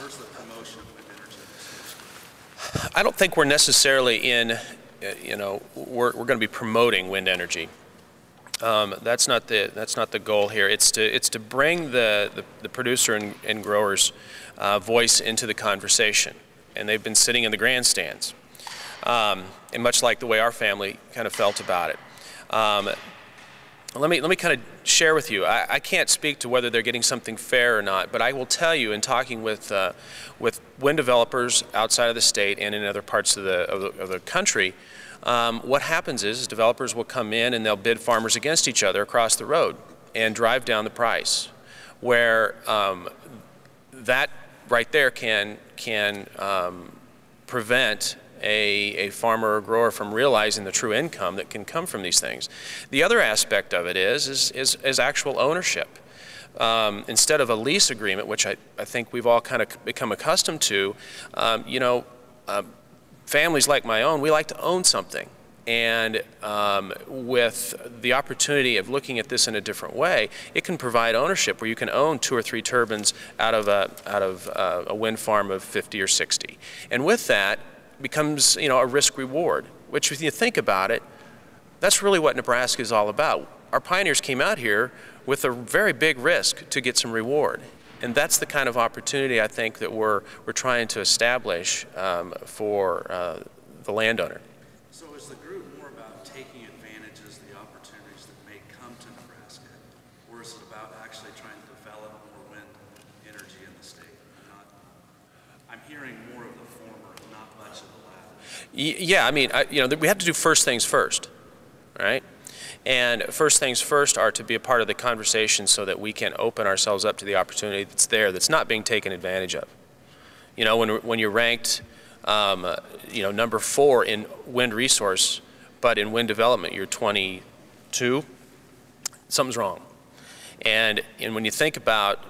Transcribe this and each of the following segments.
where's the promotion of wind energy? I don't think we're necessarily in, we're going to be promoting wind energy. That's not the goal here. It's to bring the producer and growers' voice into the conversation, and they've been sitting in the grandstands, and much like the way our family kind of felt about it. Let me kind of share with you. I can't speak to whether they're getting something fair or not, but I will tell you, in talking with wind developers outside of the state and in other parts of the country, what happens is developers will come in and they'll bid farmers against each other across the road and drive down the price, where that right there can prevent a farmer or grower from realizing the true income that can come from these things. The other aspect of it is actual ownership. Instead of a lease agreement, which I think we've all kind of become accustomed to, families like my own, we like to own something. And with the opportunity of looking at this in a different way, it can provide ownership where you can own 2 or 3 turbines out of a wind farm of 50 or 60. And with that becomes, a risk reward, which, if you think about it, that's really what Nebraska is all about. Our pioneers came out here with a very big risk to get some reward. And that's the kind of opportunity I think that we're trying to establish for the landowner. So is the group more about taking advantage of the opportunities that may come to Nebraska, or is it about actually trying to develop more wind energy in the state? I'm hearing more of the former, not much of the latter. Yeah, I mean, we have to do first things first, right? And first things first are to be a part of the conversation so that we can open ourselves up to the opportunity that's there, that's not being taken advantage of. When you're ranked, number 4 in wind resource, but in wind development you're 22, something's wrong. And when you think about,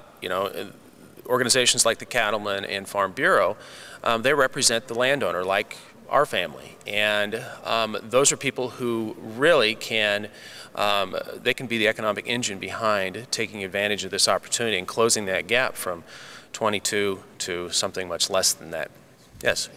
organizations like the Cattlemen and Farm Bureau, they represent the landowner, like our family, and those are people who really can be the economic engine behind taking advantage of this opportunity and closing that gap from 22 to something much less than that. Yes?